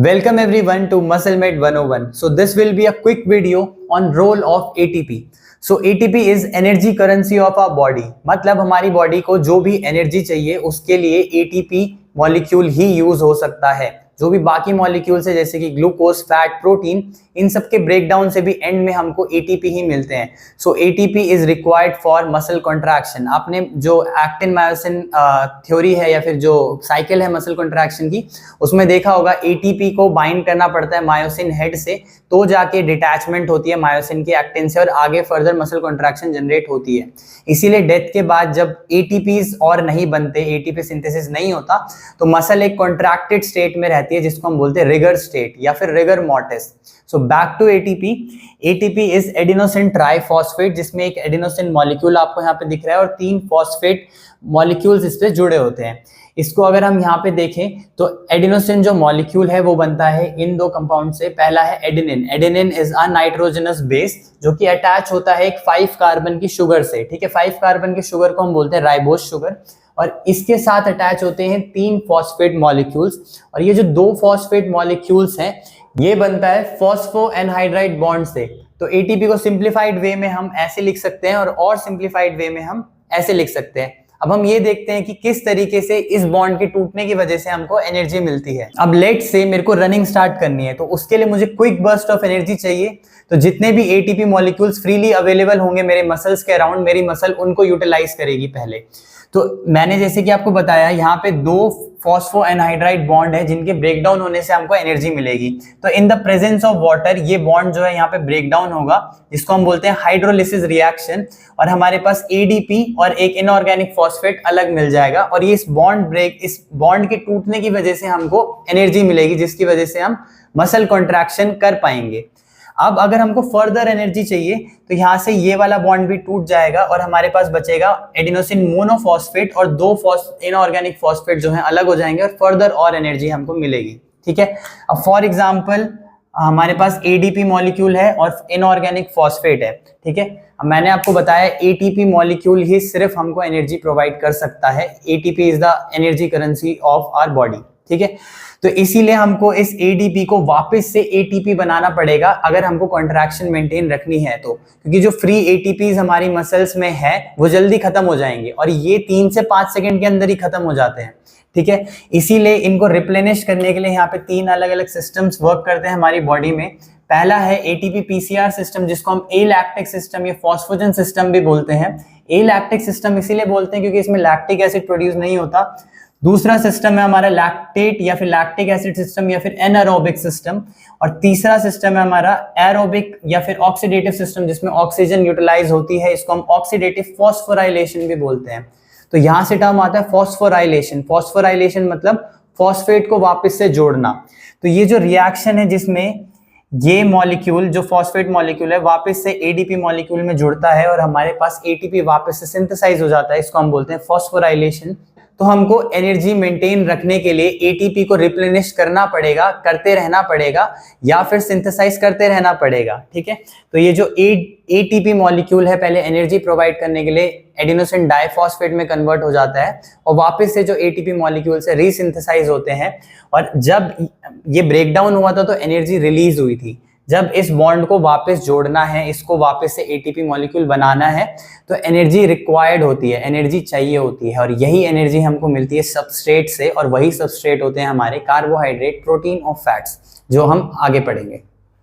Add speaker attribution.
Speaker 1: Welcome everyone to MuscleMed 101. So this will be a quick video on role of ATP. So ATP is energy currency of our body. मतलब हमारी body को जो भी energy चाहिए उसके लिए ATP molecule ही use हो सकता है। जो भी बाकी मॉलिक्यूल्स है जैसे कि ग्लूकोज, फैट, प्रोटीन, इन सब के ब्रेकडाउन से भी एंड में हमको ATP ही मिलते हैं। सो ATP is required for muscle contraction. आपने जो एक्टिन मायोसिन थ्योरी है या फिर जो साइकिल है मसल कॉन्ट्रैक्शन की, उसमें देखा होगा ATP को बाइंड करना पड़ता है मायोसिन हेड से, तो जाके डिटैचमेंट होती है मायोसिन की एक्टिन से और आगे फर्दर मसल कॉन्ट्रैक्शन जनरेट होती है। इसीलिए डेथ के बाद जब ATPs और नहीं बनते, ATP सिंथेसिस नहीं होता, तो मसल एक कॉन्ट्रैक्टेड स्टेट में रहती है जिसको हम बोलते हैं रिगर स्टेट या फिर rigor mortis. So back to ATP। ATP is adenosine triphosphate, जिसमें एक एडिनोसिन मॉलिक्यूल आपको यहाँ पे दिख रहा है और 3 फॉस्फेट मॉलिक्यूल्स इससे जुड़े होते हैं। इसको अगर हम यहाँ पे देखें तो एडिनोसिन जो मॉलिक्यूल है वो बनता है इन 2 कंपाउंड से। पहला है adenine. Adenine is a nitrogenous base जो कि अटैच होता है एक 5 कार्बन की शुगर से। ठीक है, 5 कार्बन की शुगर को हम बोलते हैं राइबोज शुगर, और इसके साथ अटैच होते हैं 3 फॉस्फेट मॉलिक्यूल्स। और ये जो 2 फॉस्फेट मॉलिक्यूल्स हैं ये बनता है फॉस्फो एनहाइड्राइड बॉन्ड से। तो ATP को सिंप्लीफाइड वे में हम ऐसे लिख सकते हैं और सिंप्लीफाइड वे में हम ऐसे लिख सकते हैं। अब हम ये देखते हैं कि किस तरीके से इस बॉन्ड के टूटने की वजह से हमको एनर्जी मिलती है। अब लेट्स से मेरे को रनिंग स्टार्ट करनी है, तो उसके लिए मुझे क्विक बर्स्ट ऑफ एनर्जी चाहिए। तो जितने भी ATP मॉलिक्यूल्स फ्रीली अवेलेबल होंगे मेरे मसल्स के अराउंड, मेरी मसल उनको यूटिलाइज करेगी पहले। तो मैंने जैसे कि आपको बताया यहाँ पे 2 फॉस्फो एनहाइड्राइड बॉन्ड है जिनके ब्रेकडाउन होने से हमको एनर्जी मिलेगी। तो in the presence of water ये बॉन्ड जो है यहाँ पे ब्रेकडाउन होगा, जिसको हम बोलते हैं हाइड्रोलिसिस रिएक्शन, और हमारे पास ADP और एक इनऑर्गेनिक फॉस्फेट अलग मिल जाएगा। और ये इस बॉन्ड के टूटने की वजह से हमको एनर्जी मिलेगी, जिसकी वजह से हम मसल कॉन्ट्रैक्शन कर पाएंगे। अब अगर हमको फर्दर एनर्जी चाहिए तो यहाँ से ये वाला बॉन्ड भी टूट जाएगा और हमारे पास बचेगा एडिनोसिन मोनोफॉस्फेट, और 2 इनऑर्गेनिक फॉस्फेट जो है अलग हो जाएंगे और फर्दर और एनर्जी हमको मिलेगी। ठीक है, अब फॉर एग्जांपल हमारे पास ADP मॉलिक्यूल है और इनऑर्गेनिक फॉस्फेट है। ठीक है, अब मैंने आपको बताया ATP मॉलिक्यूल ही सिर्फ हमको एनर्जी प्रोवाइड कर सकता है। ATP is the energy currency of our body. ठीक है, तो इसीलिए हमको इस ADP को वापस से ATP बनाना पड़ेगा अगर हमको कॉन्ट्रैक्शन मेंटेन रखनी है तो, क्योंकि जो फ्री ATPs हमारी मसल्स में है वो जल्दी खत्म हो जाएंगे और ये 3 से 5 सेकंड के अंदर ही खत्म हो जाते हैं। ठीक है, इसीलिए इनको रिप्लेनिश करने के लिए यहाँ पे 3 अलग अलग सिस्टम्स वर्क करते हैं हमारी बॉडी में। पहला है ATP PCR सिस्टम, जिसको हम अलैक्टिक सिस्टम या फॉस्फोजन सिस्टम भी बोलते हैं। अलैक्टिक सिस्टम इसीलिए बोलते हैं क्योंकि इसमें लैक्टिक एसिड प्रोड्यूस नहीं होता। दूसरा सिस्टम है हमारा लैक्टेट या फिर लैक्टिक एसिड सिस्टम या फिर एनारोबिक सिस्टम, और तीसरा सिस्टम है हमारा एरोबिक या फिर ऑक्सीडेटिव सिस्टम, जिसमें ऑक्सीजन यूटिलाइज होती है। इसको हम ऑक्सीडेटिव फॉस्फोराइलेशन भी बोलते हैं। तो यहाँ से टर्म आता है फॉस्फोराइलेशन। फॉस्फोराइलेशन मतलब फॉस्फेट को वापस से जोड़ना। तो ये जो रिएक्शन है जिसमें ये मॉलिक्यूल जो फॉस्फेट मॉलिक्यूल है वापस से ADP मॉलिक्यूल में जुड़ता है और हमारे पास ATP वापस से सिंथेसाइज हो जाता है, इसको हम बोलते हैं फॉस्फोराइलेशन। तो हमको एनर्जी मेंटेन रखने के लिए ATP को रिप्लेनिश करना पड़ेगा, करते रहना पड़ेगा, या फिर सिंथेसाइज करते रहना पड़ेगा। ठीक है, तो ये जो ATP मॉलिक्यूल है पहले एनर्जी प्रोवाइड करने के लिए एडिनोसिन डाइफॉस्फेट में कन्वर्ट हो जाता है और वापस से जो ATP मॉलिक्यूल से रीसिंथेसाइज होते हैं। और जब ये ब्रेकडाउन हुआ था तो एनर्जी रिलीज हुई थी। जब इस बॉन्ड को वापस जोड़ना है, इसको वापस से ATP मॉलिक्यूल बनाना है, तो एनर्जी रिक्वायर्ड होती है, एनर्जी चाहिए होती है, और यही एनर्जी हमको मिलती है सबस्ट्रेट से, और वही सबस्ट्रेट होते हैं हमारे कार्बोहाइड्रेट, प्रोटीन और फैट्स, जो हम आगे पढ़ेंगे।